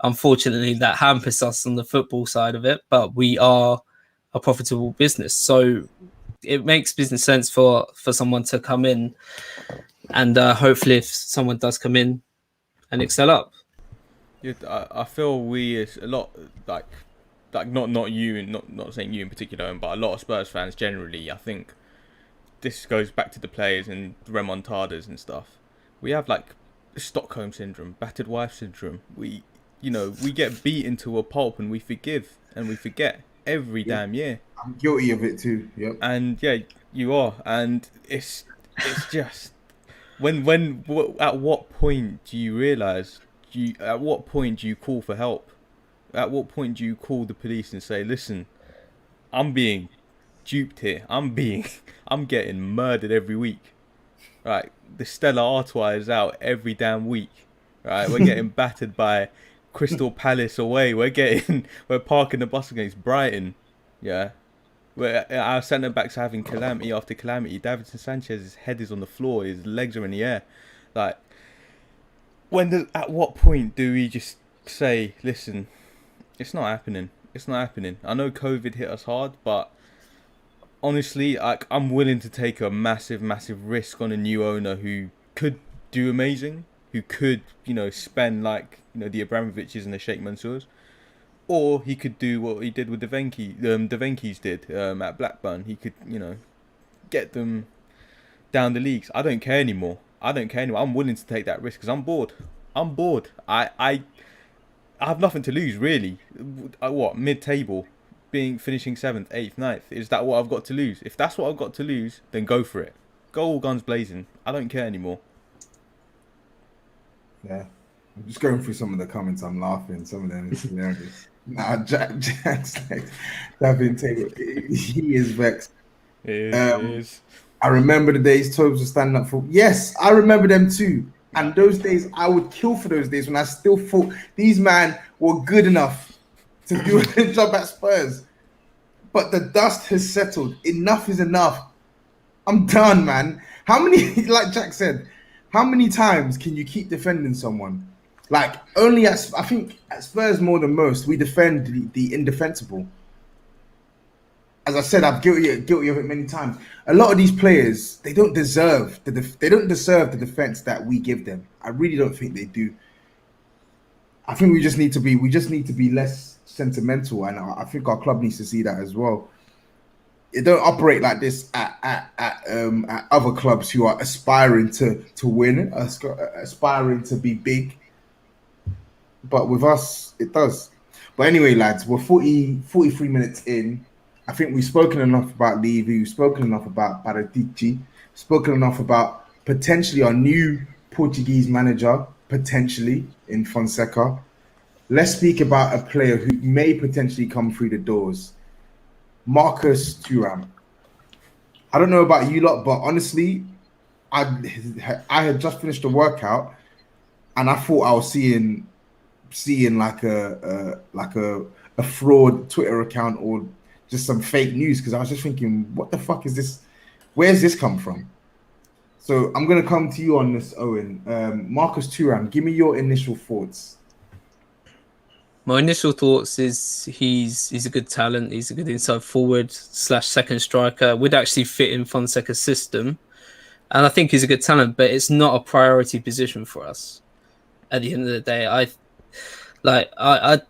Unfortunately, that hampers us on the football side of it, but we are a profitable business. So it makes business sense for someone to come in, and hopefully if someone does come in and excel up. Yeah, I feel we is a lot like not you and not saying you in particular, but a lot of Spurs fans generally. I think this goes back to the players and remontadas and stuff. We have like Stockholm syndrome, battered wife syndrome. We get beaten to a pulp and we forgive and we forget every damn year. I'm guilty of it too. Yep. And yeah, you are, and it's just at what point do you realise? At what point do you call for help? At what point do you call the police and say, "Listen, I'm being duped here. I'm getting murdered every week. Right, the Stella Artois is out every damn week. Right, we're getting battered by Crystal Palace away. We're parking the bus against Brighton. Yeah, our centre backs are having calamity after calamity. Davinson Sanchez's head is on the floor. His legs are in the air. Like, at what point do we just say, listen, it's not happening. It's not happening. I know COVID hit us hard, but honestly, I'm willing to take a massive, massive risk on a new owner who could do amazing, who could, spend like, the Abramoviches and the Sheikh Mansours, or he could do what he did with the Venkis did at Blackburn. He could, get them down the leagues. I don't care anymore. I'm willing to take that risk because I'm bored. I have nothing to lose, really. What, mid-table? Finishing 7th, 8th, 9th. Is that what I've got to lose? If that's what I've got to lose, then go for it. Go all guns blazing. I don't care anymore. Yeah. I'm just going through some of the comments. I'm laughing. Some of them is hilarious. Jack's like, David Taylor, he is vexed. It is. I remember the days Tobes was standing up for. Yes, I remember them too. And those days, I would kill for those days when I still thought these men were good enough to do a job at Spurs. But the dust has settled. Enough is enough. I'm done, man. How many, like Jack said, how many times can you keep defending someone? Like, I think at Spurs more than most, we defend the indefensible. As I said, I'm guilty of it many times. A lot of these players, they don't deserve the defense that we give them. I really don't think they do. I think we just need to be less sentimental, and I think our club needs to see that as well. It don't operate like this at other clubs who are aspiring to win, aspiring to be big. But with us, it does. But anyway, lads, we're 43 minutes in. I think we've spoken enough about Levy, we've spoken enough about Paratici, spoken enough about potentially our new Portuguese manager, potentially in Fonseca. Let's speak about a player who may potentially come through the doors. Marcus Thuram. I don't know about you lot, but honestly, I had just finished a workout and I thought I was seeing like a fraud Twitter account or just some fake news, because I was just thinking, what the fuck is this? Where's this come from? So I'm going to come to you on this, Owen. Marcus Thuram, give me your initial thoughts. My initial thoughts is he's a good talent. He's a good inside forward / second striker. Would actually fit in Fonseca's system. And I think he's a good talent, but it's not a priority position for us. At the end of the day, I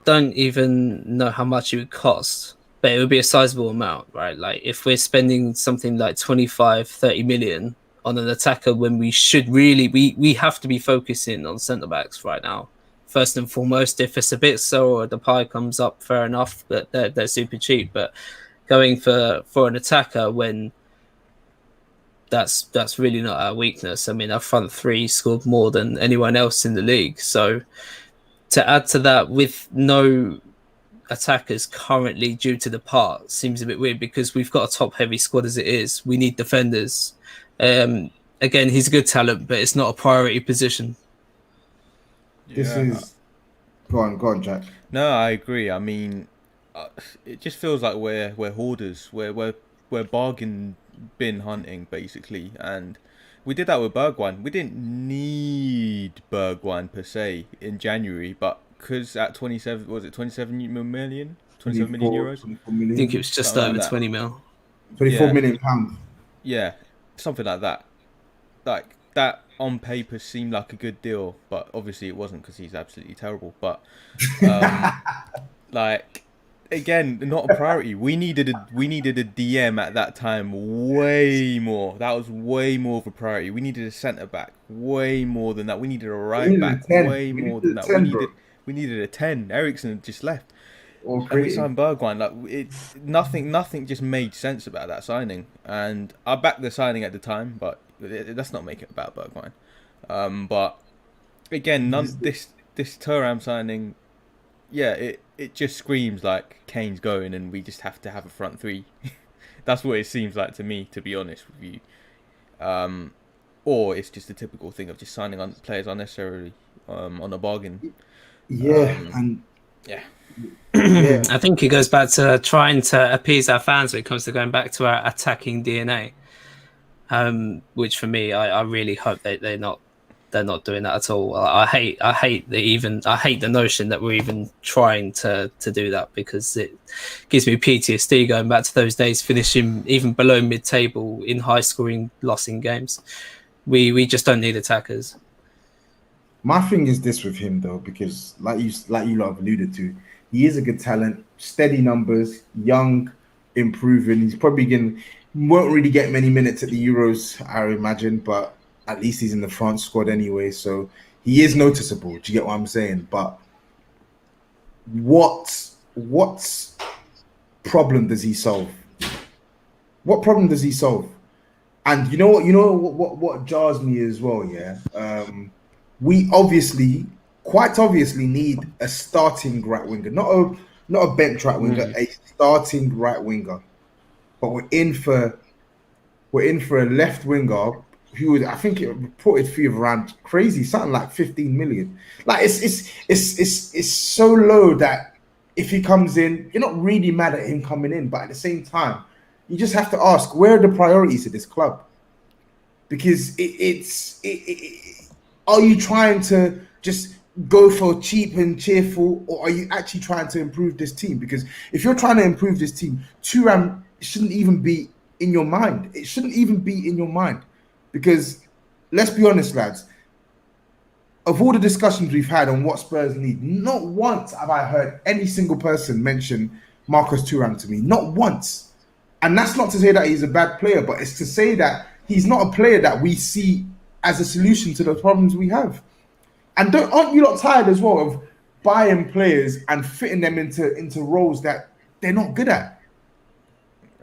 don't even know how much it would cost, but it would be a sizable amount, right? Like if we're spending something like 25-30 million on an attacker when we should really, we have to be focusing on centre-backs right now. First and foremost, if it's a bit so or the pie comes up, fair enough, but they're super cheap. But going for an attacker when that's really not our weakness. I mean, our front three scored more than anyone else in the league. So to add to that with no attackers currently due to depart seems a bit weird because we've got a top-heavy squad as it is. We need defenders. Again, he's a good talent, but it's not a priority position. Go on, Jack. No, I agree. I mean, it just feels like we're hoarders. We're we're bargain bin hunting basically, and we did that with Bergwijn. We didn't need Bergwijn per se in January, but because at 27, was it 27 million? 27 million euros? 24 I think it million, was just Something like over that. 20 mil. 24 Yeah. million pounds. Yeah, something like that. Like that on paper seemed like a good deal, but obviously it wasn't because he's absolutely terrible. But like again, not a priority. We needed a DM at that time way more. That was way more of a priority. We needed a centre back way more than that. We needed a We right needed back a 10. way We more needed than a that. 10, bro. We needed a 10. Ericsson had just left. Or And we creative. signed Bergwijn. Like nothing just made sense about that signing. And I backed the signing at the time, but let's not make it about Bergwijn. But again, this Thuram signing, yeah, it just screams like Kane's going, and we just have to have a front three. That's what it seems like to me, to be honest with you. Or it's just a typical thing of just signing on players unnecessarily on a bargain. Yeah, and Yeah. yeah, I think it goes back to trying to appease our fans when it comes to going back to our attacking DNA. Which for me, I really hope they're not doing that at all. I hate the notion that we're even trying to do that, because it gives me PTSD going back to those days, finishing even below mid-table in high-scoring losing games. We just don't need attackers. my thing is this with him though, because like you lot have alluded to, he is a good talent, steady numbers, young, improving. He's probably won't really get many minutes at the Euros, I imagine, but at least he's in the France squad anyway, so he is noticeable. Do you get what I'm saying? But what problem does he solve? What problem does he solve? And you know what jars me as well, yeah. We quite obviously need a starting right winger, not a bench right winger, a starting right winger. But we're in for a left winger who I think it reported fee of around crazy something like 15 million. Like it's so low that if he comes in, you're not really mad at him coming in, but at the same time, you just have to ask, where are the priorities of this club? Because are you trying to just go for cheap and cheerful, or are you actually trying to improve this team? Because if you're trying to improve this team, Thuram shouldn't even be in your mind. It shouldn't even be in your mind. Because let's be honest, lads, of all the discussions we've had on what Spurs need, not once have I heard any single person mention Marcus Thuram to me. Not once. And that's not to say that he's a bad player, but it's to say that he's not a player that we see as a solution to the problems we have. And aren't you not tired as well of buying players and fitting them into roles that they're not good at?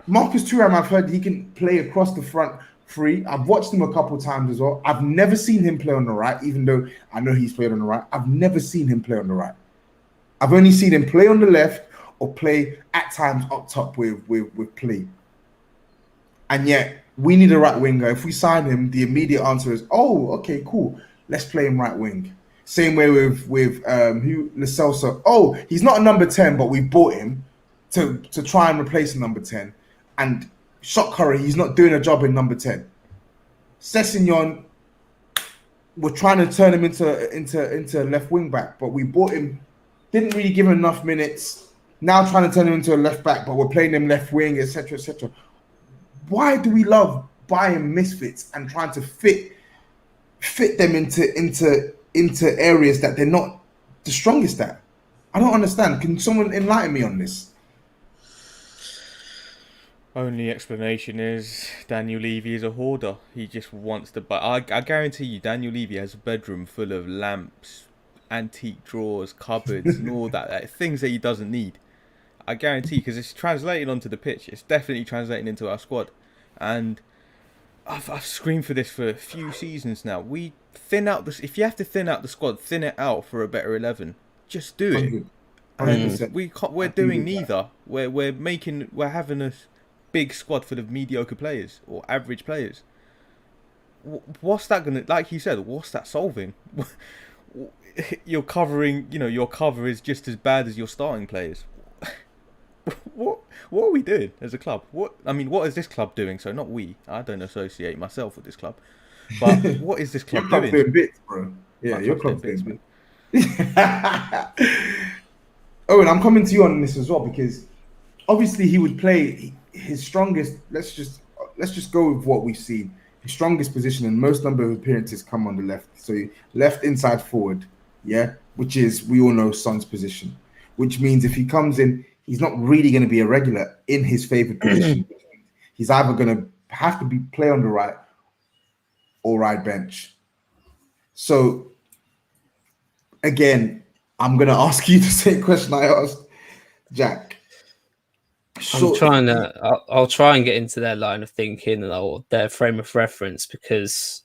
Marcus Thuram, I've heard he can play across the front three. I've watched him a couple times as well. I've never seen him play on the right, even though I know he's played on the right. I've never seen him play on the right. I've only seen him play on the left or play at times up top with play. And yet, we need a right winger. If we sign him, the immediate answer is, oh, okay, cool. Let's play him right wing. Same way with Lo Celso. Oh, he's not a number 10, but we bought him to try and replace a number 10. And shock horror, he's not doing a job in number 10. Sessegnon, we're trying to turn him into left wing back, but we bought him, didn't really give him enough minutes. Now trying to turn him into a left back, but we're playing him left wing, etc., etc. Why do we love buying misfits and trying to fit them into areas that they're not the strongest at? I don't understand. Can someone enlighten me on this? Only explanation is Daniel Levy is a hoarder. He just wants to buy. I guarantee you, Daniel Levy has a bedroom full of lamps, antique drawers, cupboards, and all that, like, things that he doesn't need. I guarantee, because it's translating onto the pitch. It's definitely translating into our squad. And I've screamed for this for a few seasons now. We thin out this. If you have to thin out the squad, thin it out for a better 11. Just do it. 100%. We're doing neither. We're having a big squad full of mediocre players or average players. What's that gonna, like you said, what's that solving? You're covering, your cover is just as bad as your starting players. What? What are we doing as a club? What is this club doing? So not we. I don't associate myself with this club. But what is this Your club club's doing? doing bits, bro. Yeah, My your club's club's doing doing bits, bits. Owen, I'm coming to you on this as well because obviously he would play his strongest. Let's just go with what we've seen. His strongest position and most number of appearances come on the left. So left inside forward, yeah, which is we all know Son's position. Which means if he comes in, he's not really going to be a regular in his favoured position. He's either going to have to be play on the right or right bench. So again, I'm going to ask you the same question I asked Jack. I'll try and get into their line of thinking or their frame of reference because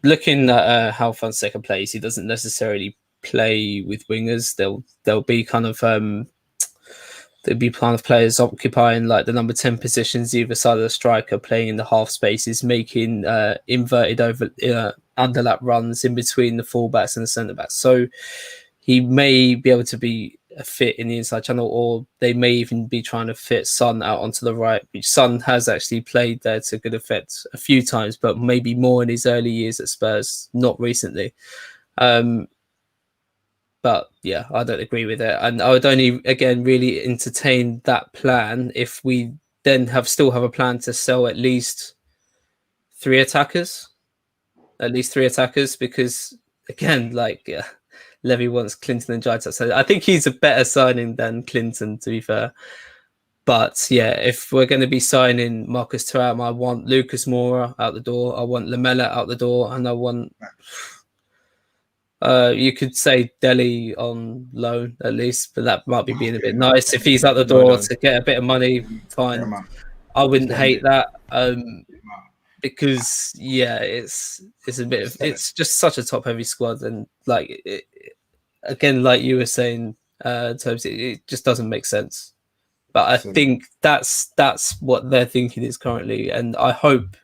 looking at how Fonseca plays, he doesn't necessarily play with wingers. There'll be kind of players occupying like the number 10 positions either side of the striker, playing in the half spaces, making inverted over underlap runs in between the fullbacks and the centre backs. So he may be able to be a fit in the inside channel, or they may even be trying to fit Son out onto the right, which Son has actually played there to good effect a few times, but maybe more in his early years at Spurs, not recently. But yeah, I don't agree with it. And I would only, again, really entertain that plan if we then still have a plan to sell at least three attackers, because again, Levy wants Clinton and Jita. So I think he's a better signing than Clinton, to be fair. But yeah, if we're going to be signing Marcus Thuram, I want Lucas Moura out the door. I want Lamela out the door. And I want, you could say Delhi on loan at least, but that might be being a bit nice. If he's out the door to get a bit of money, fine. I wouldn't hate that. Because yeah, it's just such a top heavy squad, and again, like you were saying, Tobes, it just doesn't make sense. But I think that's what they're thinking is currently, and I hope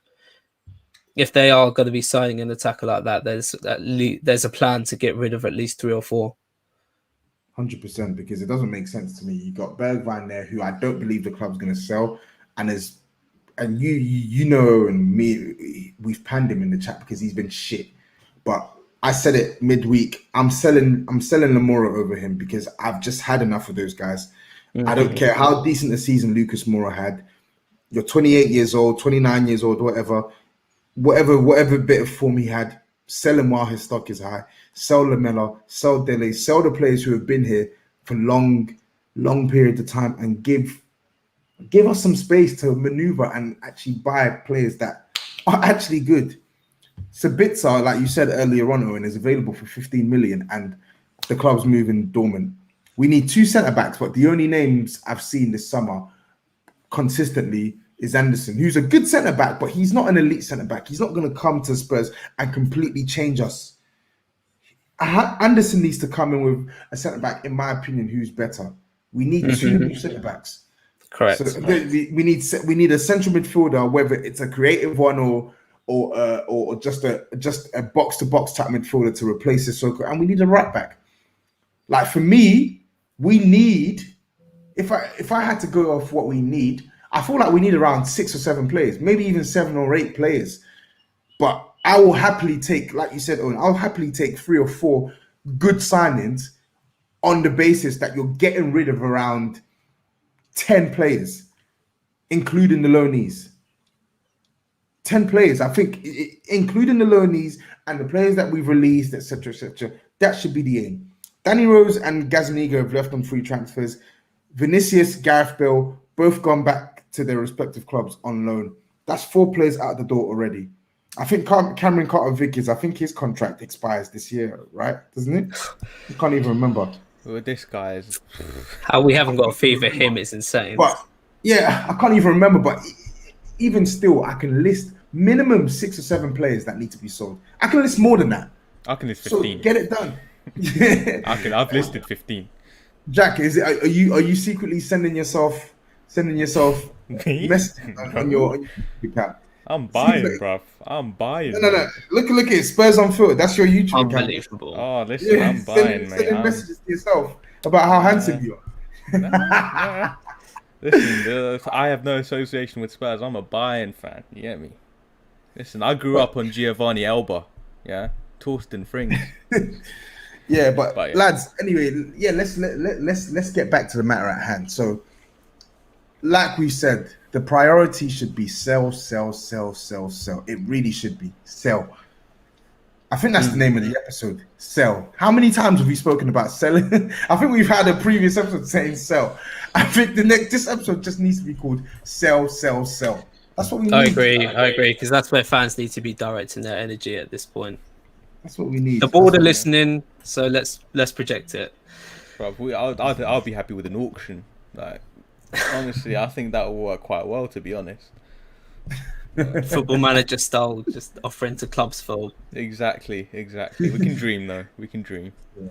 if they are going to be signing an attacker like that, there's a plan to get rid of at least 3 or 4. 100%, because it doesn't make sense to me. You got Bergwijn there, who I don't believe the club's going to sell, and you know, and me, we've panned him in the chat because he's been shit. But I said it midweek. I'm selling Lamora over him because I've just had enough of those guys. Mm-hmm. I don't care how decent a season Lucas Moura had. You're 28 years old, 29 years old, whatever bit of form he had. Sell him while his stock is high. Sell Lamela, sell Dele, sell the players who have been here for long periods of time, and give us some space to maneuver and actually buy players that are actually good. Sabitzer, like you said earlier on, Owen, is available for 15 million and the club's moving dormant. We need 2 centre-backs, but the only names I've seen this summer consistently is Anderson, who's a good centre-back, but he's not an elite centre-back. He's not going to come to Spurs and completely change us. Anderson needs to come in with a centre-back, in my opinion, who's better. We need 2 new centre-backs. Correct. So we need a central midfielder, whether it's a creative one or just a box to box type midfielder to replace Sissoko, and we need a right back. Like for me, we need. If I had to go off what we need, I feel like we need around 6 or 7 players, maybe even 7 or 8 players. But I will happily take, like you said, Owen, I'll happily take 3 or 4 good signings on the basis that you're getting rid of around 10 players, including the loanees. 10 players, I think, including the loanees and the players that we've released, etc., etc. That should be the aim. Danny Rose and Gazaniga have left on free transfers. Vinicius, Gareth Bale, both gone back to their respective clubs on loan. That's 4 players out the door already. I think Cameron Carter-Vickers, I think his contract expires this year, right? Doesn't it? I can't even remember. Well, this guy is... How we haven't got a fee for him is insane. But yeah, I can't even remember. But even still, I can list minimum 6 or 7 players that need to be sold. I can list more than that. I can list 15. So get it done. I've listed 15. Jack, are you secretly sending yourself messages on your account? I'm buying, bruv. I'm buying. No. Look at it. Spurs on foot. That's your YouTube account. Unbelievable. Oh, listen, I'm buying, mate. Sending messages to yourself about how handsome you are. Listen, I have no association with Spurs. I'm a Bayern fan. You get me? Listen, I grew up on Giovanni Elba. Yeah, Torsten Frings. Yeah, but But yeah. lads, anyway, yeah, let's get back to the matter at hand. So, like we said, the priority should be sell, sell, sell, sell, sell. It really should be sell. I think that's the name of the episode. Sell. How many times have we spoken about selling? I think we've had a previous episode saying sell. I think this episode just needs to be called sell, sell, sell. That's what we need. I agree, because that's where fans need to be directing their energy at this point. That's what we need. The board are listening, so let's project it. Bro, I'll be happy with an auction. Like, honestly, I think that will work quite well, to be honest. Football Manager style, just offering to clubs for. Exactly. We can dream, though. We can dream. All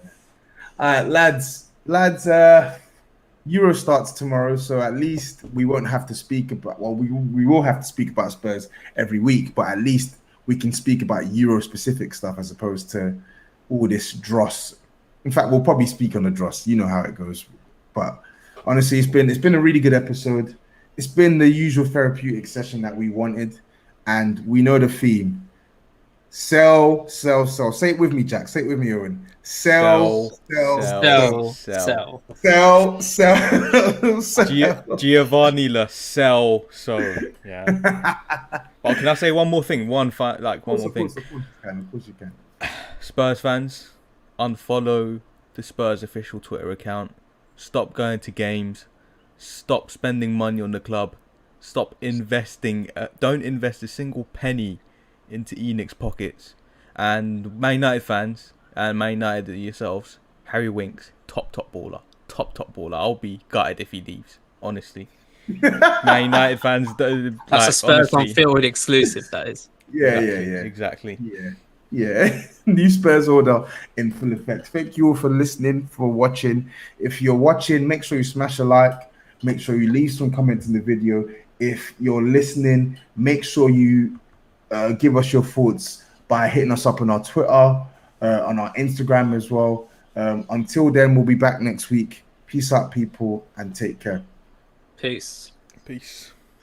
right, lads. Euro starts tomorrow, so at least we won't have to speak about. Well, we will have to speak about Spurs every week, but at least we can speak about Euro specific stuff as opposed to all this dross. In fact, we'll probably speak on the dross. You know how it goes. But honestly, it's been a really good episode. It's been the usual therapeutic session that we wanted, and we know the theme. Sell, sell, sell. Say it with me, Jack. Say it with me, Owen. Sell. Giovanni La Sell. So yeah. Well, can I say one more thing? One more thing. Of course you can. Spurs fans, unfollow the Spurs official Twitter account. Stop going to games. Stop spending money on the club. Stop investing. Don't invest a single penny into Enoch's pockets. And Man United fans and Man United yourselves, Harry Winks, top baller. I'll be gutted if he leaves, honestly. Man United fans, That's a Spurs on field exclusive, that is. Yeah. Exactly. Yeah. New Spurs order in full effect. Thank you all for listening, for watching. If you're watching, make sure you smash a like. Make sure you leave some comments in the video. If you're listening, make sure you give us your thoughts by hitting us up on our Twitter, on our Instagram as well. Until then, we'll be back next week. Peace out, people, and take care. Peace. Peace.